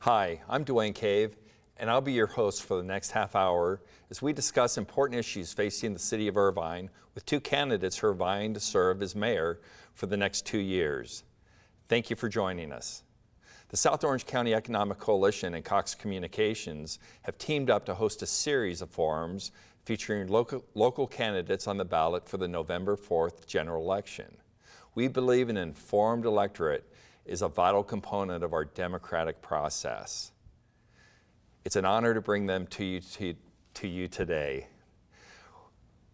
Hi, I'm Dwayne Cave, and I'll be your host for the next half hour as we discuss important issues facing the city of Irvine with two candidates who are vying to serve as mayor for the next 2 years. Thank you for joining us. The South Orange County Economic Coalition and Cox Communications have teamed up to host a series of forums featuring local candidates on the ballot for the November 4th general election. We believe an informed electorate is a vital component of our democratic process. It's an honor to bring them to you today.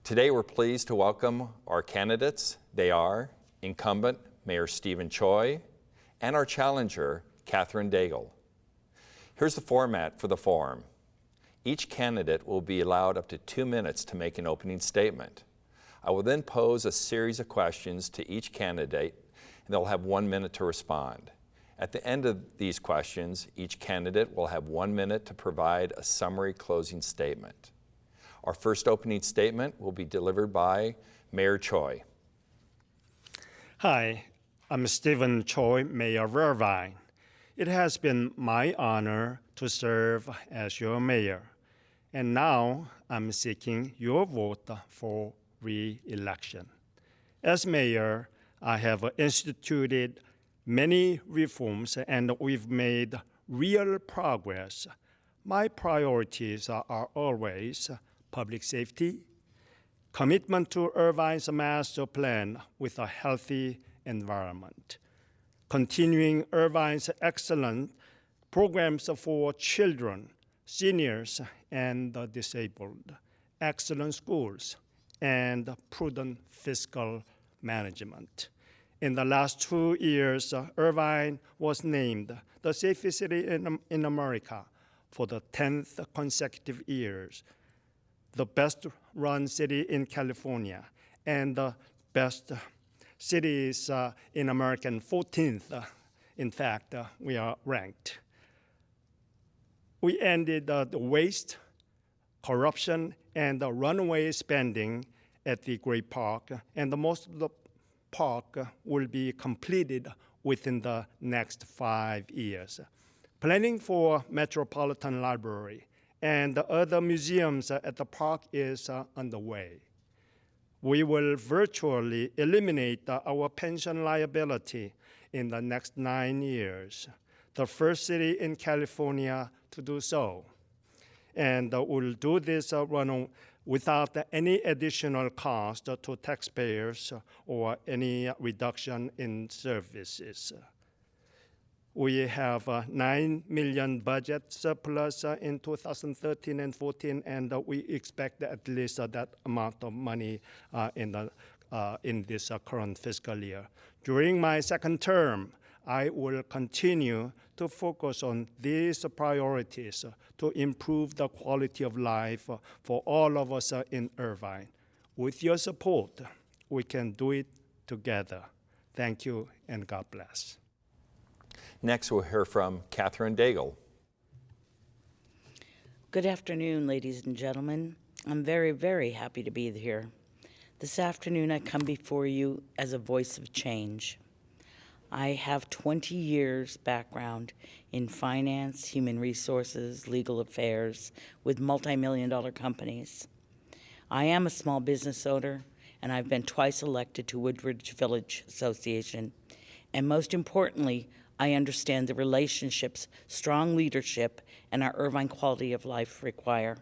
Today we're pleased to welcome our candidates. They are incumbent Mayor Stephen Choi and our challenger, Catherine Daigle. Here's the format for the forum. Each candidate will be allowed up to 2 minutes to make an opening statement. I will then pose a series of questions to each candidate, and they'll have 1 minute to respond. At the end of these questions, each candidate will have 1 minute to provide a summary closing statement. Our first opening statement will be delivered by Mayor Choi. Hi, I'm Stephen Choi, Mayor of Irvine. It has been my honor to serve as your mayor, and now I'm seeking your vote for re-election. As mayor, I have instituted many reforms and we've made real progress. My priorities are always public safety, commitment to Irvine's master plan with a healthy environment, continuing Irvine's excellent programs for children, seniors, and the disabled, excellent schools, and prudent fiscal management. In the last 2 years, Irvine was named the safest city in America for the 10th consecutive years, the best run city in California, and the best cities in America, 14th. In fact, we are ranked. We ended the waste, corruption, and the runaway spending at the Great Park, and the most of the park will be completed within the next 5 years. Planning for Metropolitan Library and the other museums at the park is underway. We will virtually eliminate our pension liability in the next 9 years, the first city in California to do so. And we'll do this without any additional cost to taxpayers or any reduction in services. We have a $9 million budget surplus in 2013 and 14, and we expect at least that amount of money in this current fiscal year. During my second term, I will continue to focus on these priorities to improve the quality of life for all of us in Irvine. With your support, we can do it together. Thank you, and God bless. Next, we'll hear from Catherine Daigle. Good afternoon, ladies and gentlemen. I'm very, very happy to be here. This afternoon, I come before you as a voice of change. I have 20 years background in finance, human resources, legal affairs with multi-million-dollar companies. I am a small business owner, and I've been twice elected to Woodridge Village Association. And most importantly, I understand the relationships strong leadership and our Irvine quality of life require.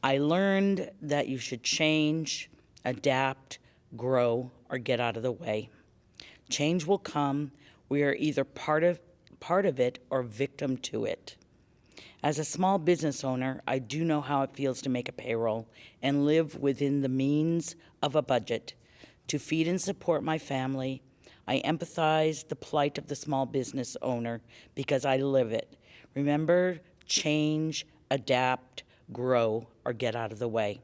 I learned that you should change, adapt, grow, or get out of the way. Change will come. We are either part of it or victim to it. As a small business owner, I do know how it feels to make a payroll and live within the means of a budget. To feed and support my family, I empathize the plight of the small business owner because I live it. Remember, change, adapt, grow, or get out of the way.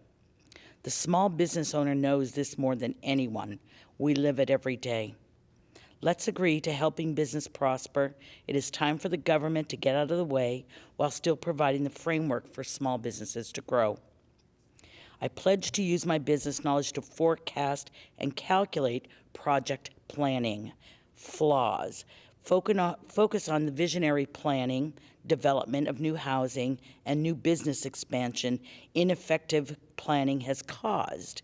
The small business owner knows this more than anyone. We live it every day. Let's agree to helping business prosper. It is time for the government to get out of the way while still providing the framework for small businesses to grow. I pledge to use my business knowledge to forecast and calculate project planning, flaws, focus on the visionary planning, development of new housing, and new business expansion ineffective planning has caused.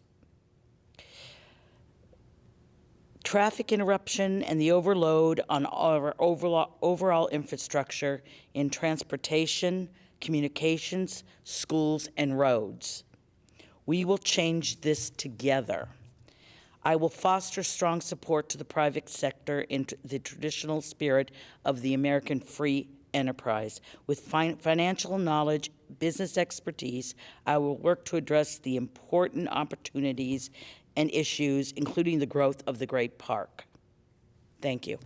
Traffic interruption and the overload on our overall infrastructure in transportation, communications, schools, and roads. We will change this together. I will foster strong support to the private sector in the traditional spirit of the American free enterprise. With financial knowledge, business expertise, I will work to address the important opportunities and issues, including the growth of the Great Park. Thank you.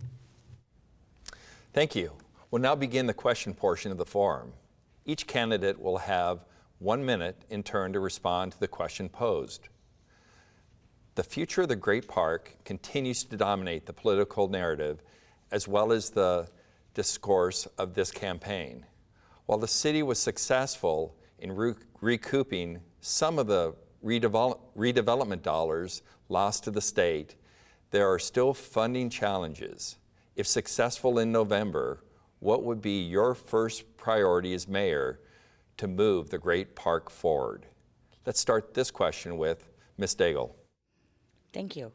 Thank you. We'll now begin the question portion of the forum. Each candidate will have 1 minute in turn to respond to the question posed. The future of the Great Park continues to dominate the political narrative as well as the discourse of this campaign. While the city was successful in recouping some of the redevelopment dollars lost to the state, there are still funding challenges. If successful in November, what would be your first priority as mayor to move the Great Park forward? Let's start this question with Ms. Daigle. Thank you.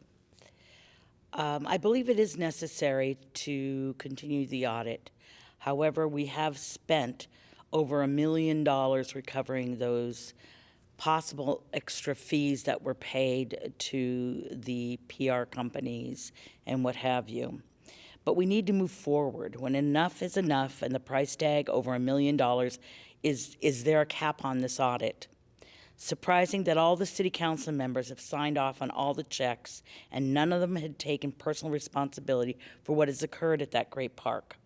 I believe it is necessary to continue the audit. However, we have spent over $1 million recovering those possible extra fees that were paid to the PR companies and what have you. But we need to move forward. When enough is enough and the price tag over $1 million, is there a cap on this audit? Surprising that all the city council members have signed off on all the checks and none of them had taken personal responsibility for what has occurred at that great park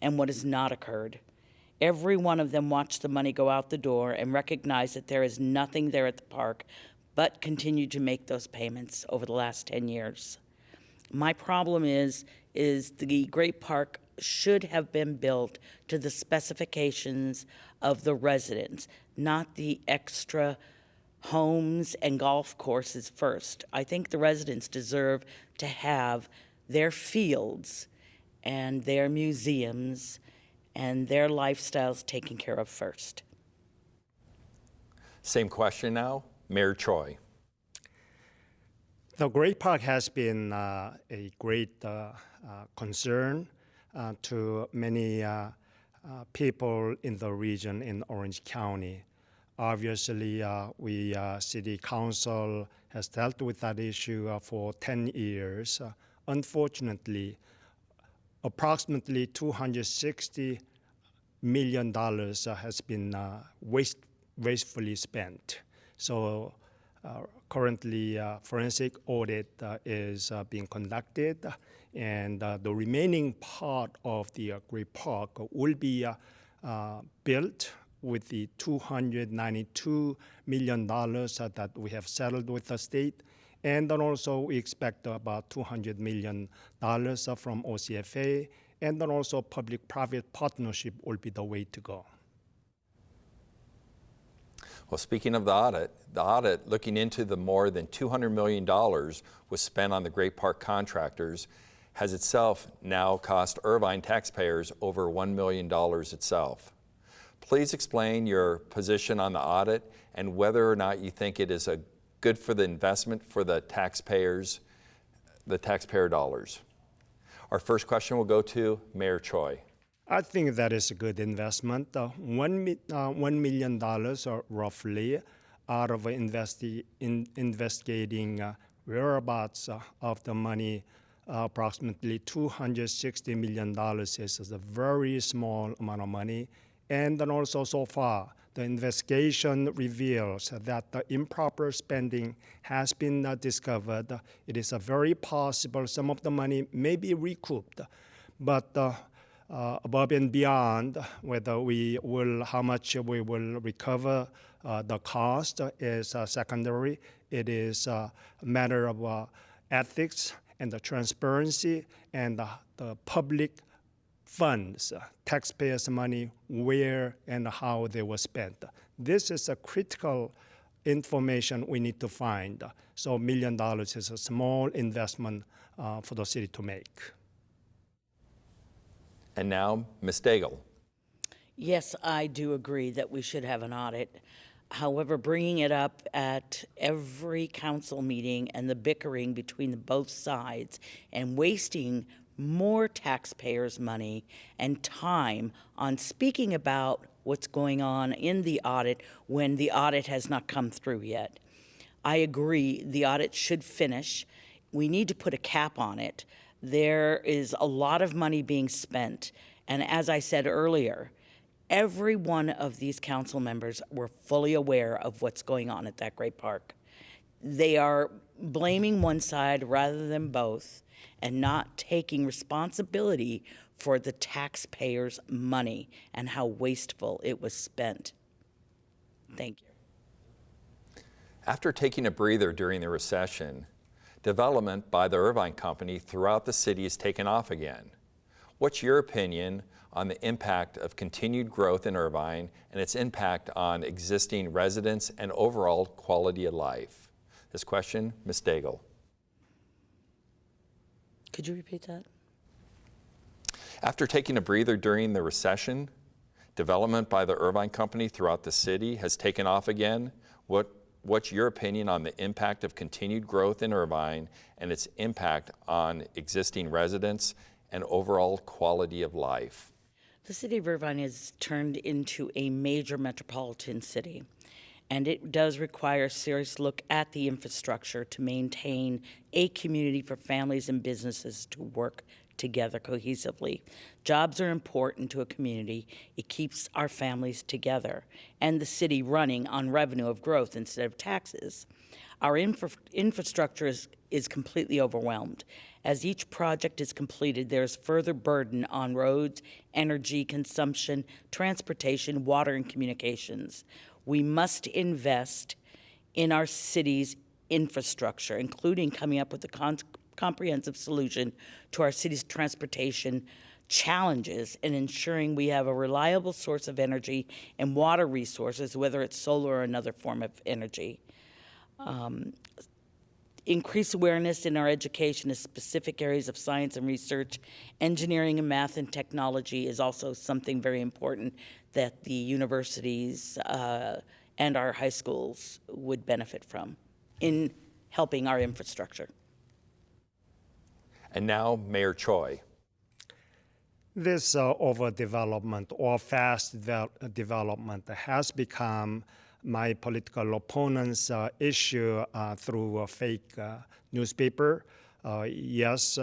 and what has not occurred. Every one of them watched the money go out the door and recognized that there is nothing there at the park, but continued to make those payments over the last 10 years. My problem is the Great Park should have been built to the specifications of the residents, not the extra homes and golf courses first. I think the residents deserve to have their fields and their museums and their lifestyles taken care of first. Same question now, Mayor Choi. The Great Park has been a great concern to many people in the region in Orange County. Obviously, we City Council has dealt with that issue for 10 years. Unfortunately, approximately $260 million has been wastefully spent. So currently, forensic audit is being conducted, and the remaining part of the Great Park will be built with the $292 million that we have settled with the state. And then also we expect about $200 million from OCFA, and then also public-private partnership will be the way to go. Well, speaking of the audit looking into the more than $200 million was spent on the Great Park contractors has itself now cost Irvine taxpayers over $1 million itself. Please explain your position on the audit and whether or not you think it is good for the investment for the taxpayer dollars. Our first question will go to Mayor Choi. I think that is a good investment. $1 million or roughly out of investigating whereabouts of the money, approximately $260 million is a very small amount of money. And then also so far, the investigation reveals that the improper spending has been discovered. It is very possible some of the money may be recouped, but above and beyond whether how much we will recover, the cost is secondary. It is a matter of ethics and the transparency and the public funds, taxpayers' money, where and how they were spent. This is a critical information we need to find. So $1 million is a small investment for the city to make. And now, Ms. Daigle. Yes, I do agree that we should have an audit. However, bringing it up at every council meeting and the bickering between both sides and wasting more taxpayers' money and time on speaking about what's going on in the audit when the audit has not come through yet. I agree, the audit should finish. We need to put a cap on it. There is a lot of money being spent, and as I said earlier, every one of these council members were fully aware of what's going on at that great park. They are blaming one side rather than both and not taking responsibility for the taxpayers' money and how wasteful it was spent. Thank you. After taking a breather during the recession, development by the Irvine Company throughout the city has taken off again. What's your opinion on the impact of continued growth in Irvine and its impact on existing residents and overall quality of life? This question, Ms. Daigle. Could you repeat that? After taking a breather during the recession, development by the Irvine Company throughout the city has taken off again. What's your opinion on the impact of continued growth in Irvine and its impact on existing residents and overall quality of life? The city of Irvine is turned into a major metropolitan city, and it does require a serious look at the infrastructure to maintain a community for families and businesses to work together cohesively. Jobs are important to a community. It keeps our families together and the city running on revenue of growth instead of taxes. Our infrastructure is completely overwhelmed. As each project is completed, there's further burden on roads, energy consumption, transportation, water, and communications. We must invest in our city's infrastructure, including coming up with a comprehensive solution to our city's transportation challenges and ensuring we have a reliable source of energy and water resources, whether it's solar or another form of energy. Increase awareness in our education in specific areas of science and research. Engineering and math and technology is also something very important that the universities and our high schools would benefit from in helping our infrastructure. And now, Mayor Choi. This overdevelopment or fast development has become my political opponent's issue through a fake newspaper. Yes,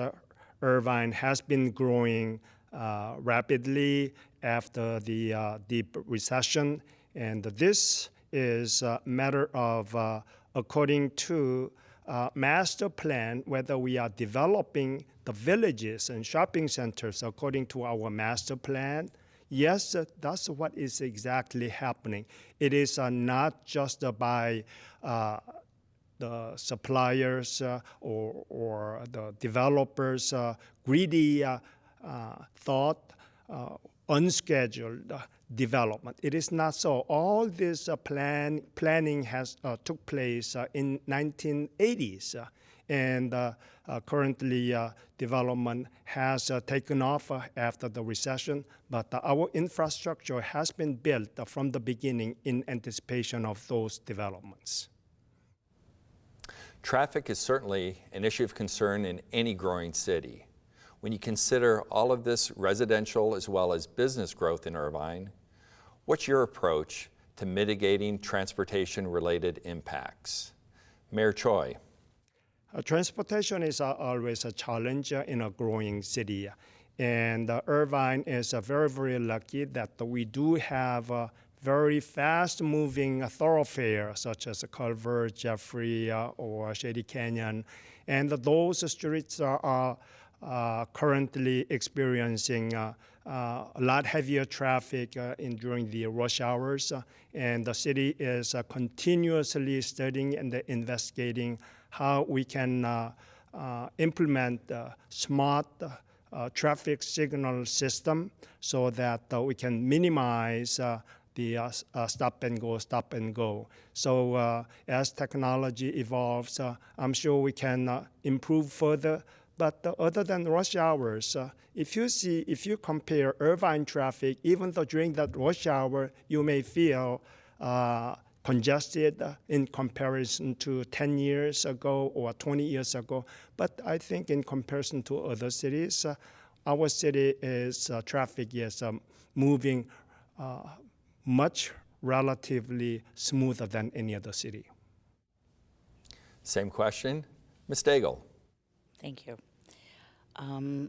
Irvine has been growing rapidly after the deep recession, and this is a matter of, according to master plan, whether we are developing the villages and shopping centers according to our master plan. Yes, that's what is exactly happening. It is not just by the suppliers or the developers' greedy thought, unscheduled development. It is not so. All this planning has took place in 1980s, and currently development has taken off after the recession, but our infrastructure has been built from the beginning in anticipation of those developments. Traffic is certainly an issue of concern in any growing city. When you consider all of this residential as well as business growth in Irvine, what's your approach to mitigating transportation-related impacts? Mayor Choi. Transportation is always a challenge in a growing city. And Irvine is very, very lucky that we do have a very fast-moving thoroughfare, such as Culver, Jeffrey, or Shady Canyon. And those streets are currently experiencing a lot heavier traffic during the rush hours. And the city is continuously studying and investigating how we can implement smart traffic signal system so that we can minimize the stop and go. So as technology evolves, I'm sure we can improve further But other than rush hours, if you compare Irvine traffic, even though during that rush hour, you may feel congested in comparison to 10 years ago or 20 years ago. But I think in comparison to other cities, our city is traffic is moving much relatively smoother than any other city. Same question, Ms. Daigle. Thank you.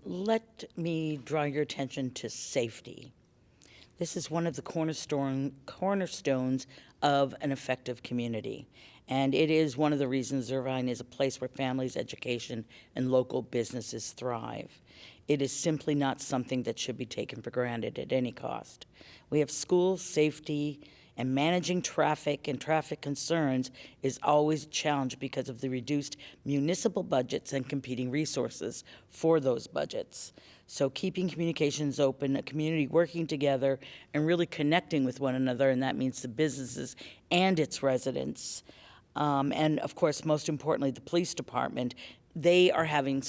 Let me draw your attention to safety. This is one of the cornerstones of an effective community, and it is one of the reasons Irvine is a place where families, education, and local businesses thrive. It is simply not something that should be taken for granted at any cost. We have school safety, and managing traffic and traffic concerns is always a challenge because of the reduced municipal budgets and competing resources for those budgets. So keeping communications open, a community working together, and really connecting with one another, and that means the businesses and its residents. And of course, most importantly, the police department, they are having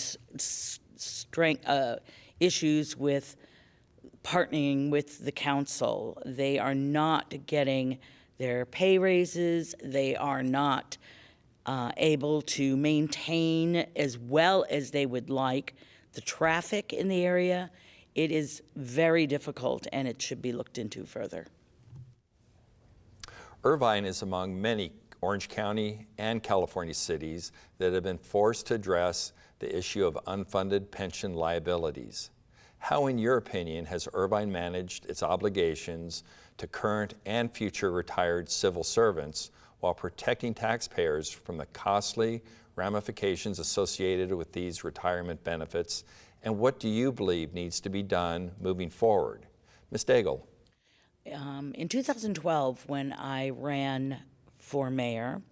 issues with partnering with the council. They are not getting their pay raises. They are not able to maintain as well as they would like the traffic in the area. It is very difficult, and it should be looked into further. Irvine is among many Orange County and California cities that have been forced to address the issue of unfunded pension liabilities. How, in your opinion, has Irvine managed its obligations to current and future retired civil servants while protecting taxpayers from the costly ramifications associated with these retirement benefits? And what do you believe needs to be done moving forward? Ms. Daigle. In 2012, when I ran for mayor,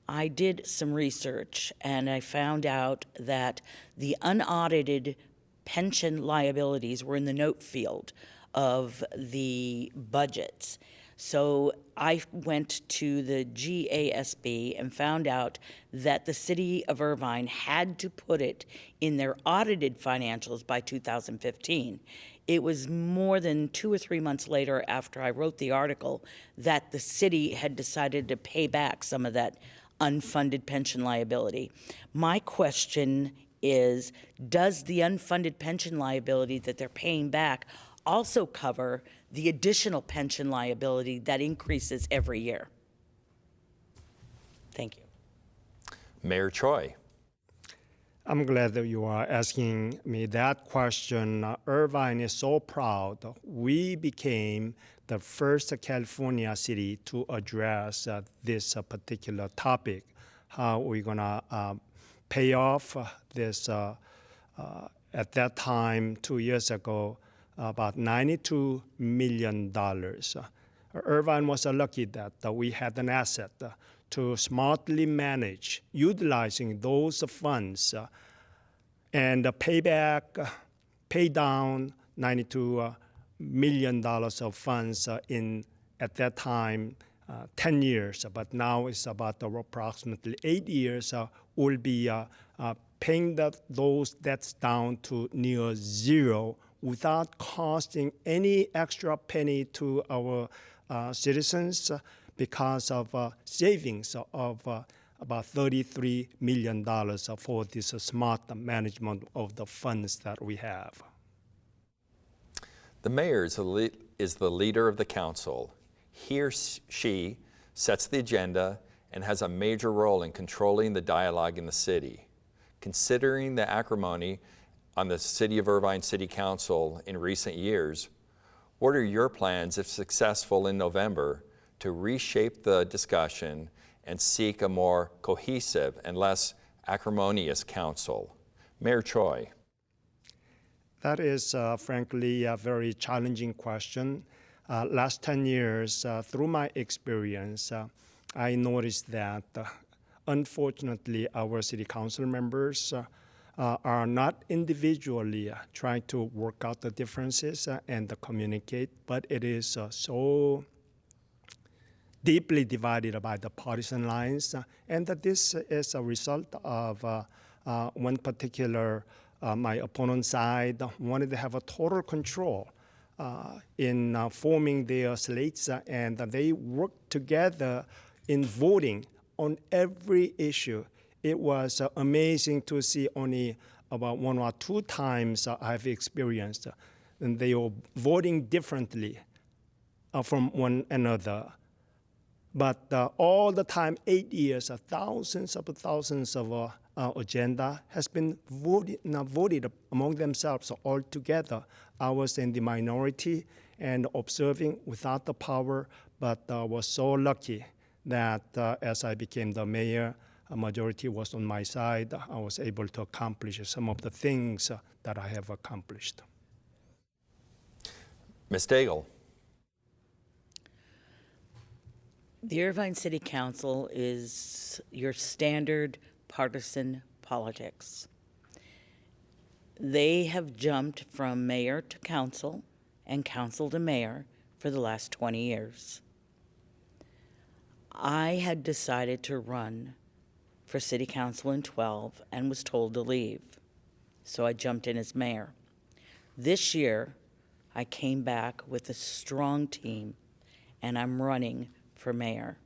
I did some research, and I found out that the unaudited pension liabilities were in the note field of the budgets. So I went to the GASB and found out that the city of Irvine had to put it in their audited financials by 2015. It was more than 2 or 3 months later, after I wrote the article, that the city had decided to pay back some of that unfunded pension liability. My question is, does the unfunded pension liability that they're paying back also cover the additional pension liability that increases every year? Thank you. Mayor Choi. I'm glad that you are asking me that question. Irvine is so proud. We became the first California city to address this particular topic. How we're gonna pay off this, at that time, 2 years ago, about $92 million. Irvine was lucky that we had an asset to smartly manage utilizing those funds and pay down $92 million of funds in, at that time, 10 years, but now it's about approximately 8 years. We'll be paying those debts down to near zero without costing any extra penny to our citizens because of savings of about $33 million for this smart management of the funds that we have. The mayor is the leader of the council. He or she sets the agenda and has a major role in controlling the dialogue in the city. Considering the acrimony on the City of Irvine City Council in recent years, what are your plans, if successful in November, to reshape the discussion and seek a more cohesive and less acrimonious council? Mayor Choi. That is, frankly, a very challenging question. Last 10 years, through my experience, I noticed that, unfortunately, our city council members are not individually trying to work out the differences and communicate, but it is so deeply divided by the partisan lines, and that this is a result of one particular my opponent's side wanted to have a total control in forming their slates, and they worked together in voting on every issue. It was amazing to see only about 1 or 2 times I've experienced, and they were voting differently from one another. But all the time, 8 years, thousands of agenda has been voted among themselves all together. I was in the minority and observing without the power, but was so lucky that as I became the mayor, a majority was on my side. I was able to accomplish some of the things that I have accomplished. Ms. Daigle. The Irvine City Council is your standard partisan politics. They have jumped from mayor to council and council to mayor for the last 20 years. I had decided to run for city council in 12 and was told to leave, so I jumped in as mayor. This year, I came back with a strong team, and I'm running for mayor.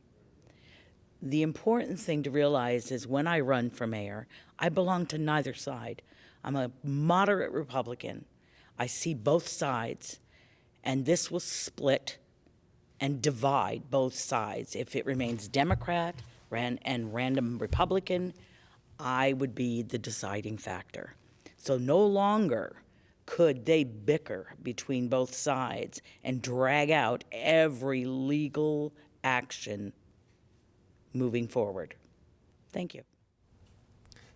The important thing to realize is when I run for mayor, I belong to neither side. I'm a moderate Republican. I see both sides, and this will split and divide both sides. If it remains Democrat and random Republican, I would be the deciding factor. So no longer could they bicker between both sides and drag out every legal action moving forward. Thank you.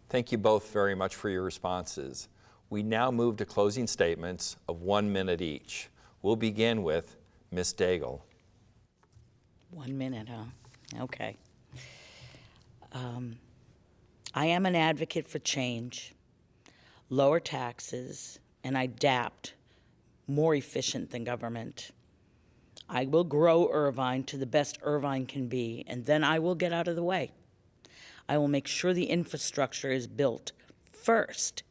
Thank you both very much for your responses. We now move to closing statements of 1 minute each. We'll begin with Ms. Daigle. 1 minute, huh? Okay. I am an advocate for change, lower taxes, and adapt more efficient than government. I will grow Irvine to the best Irvine can be, and then I will get out of the way. I will make sure the infrastructure is built first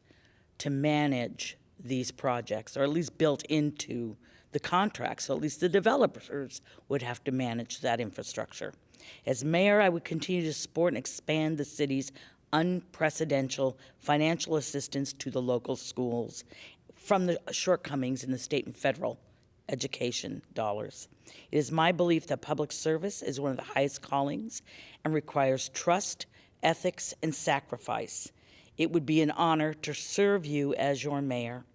to manage these projects, or at least built into the contract, so at least the developers would have to manage that infrastructure. As mayor, I would continue to support and expand the city's unprecedented financial assistance to the local schools from the shortcomings in the state and federal education dollars. It is my belief that public service is one of the highest callings and requires trust, ethics, and sacrifice. It would be an honor to serve you as your mayor.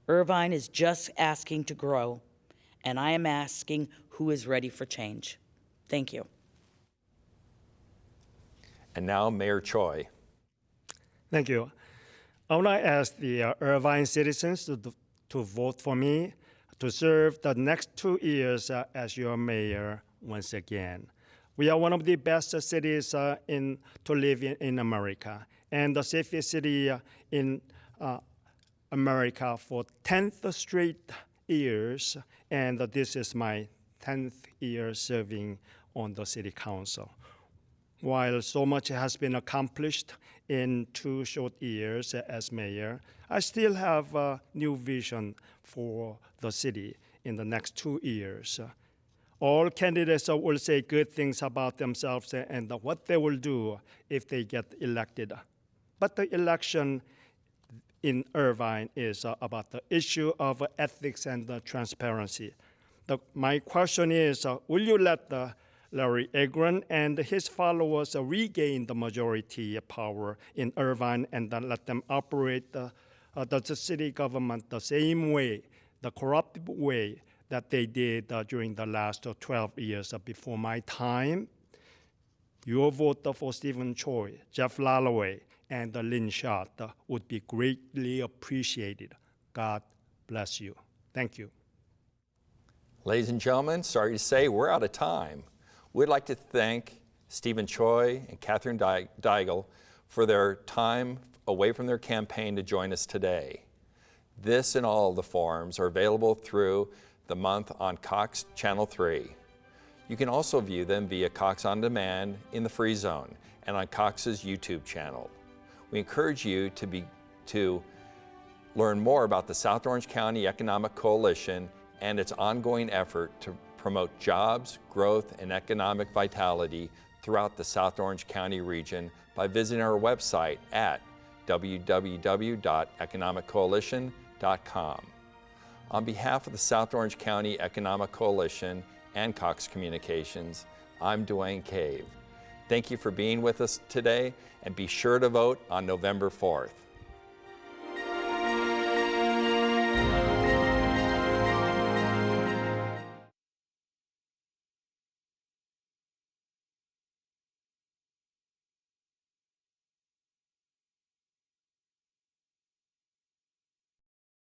Irvine is just asking to grow, and I am asking who is ready for change. Thank you. And now Mayor Choi. Thank you. I want to ask the Irvine citizens to vote for me to serve the next 2 years as your mayor once again. We are one of the best cities to live in America, and the safest city in America for 10th straight years, and this is my 10th year serving on the city council. While so much has been accomplished in 2 short years as mayor, I still have a new vision for the city in the next 2 years. All candidates will say good things about themselves and what they will do if they get elected. But the election in Irvine is about the issue of ethics and transparency. My question is, will you let Larry Agron and his followers regain the majority power in Irvine and let them operate the city government the same way, the corrupt way that they did during the last 12 years before my time? Your vote for Stephen Choi, Jeff Lalloway, and Lynn Schott would be greatly appreciated. God bless you. Thank you. Ladies and gentlemen, sorry to say we're out of time. We'd like to thank Stephen Choi and Catherine Daigle for their time away from their campaign to join us today. This and all of the forums are available through the month on Cox Channel 3. You can also view them via Cox On Demand in the Free Zone and on Cox's YouTube channel. We encourage you to Learn more about the South Orange County Economic Coalition and its ongoing effort to promote jobs, growth, and economic vitality throughout the South Orange County region by visiting our website at www.economiccoalition.com. On behalf of the South Orange County Economic Coalition and Cox Communications, I'm Dwayne Cave. Thank you for being with us today, and be sure to vote on November 4th.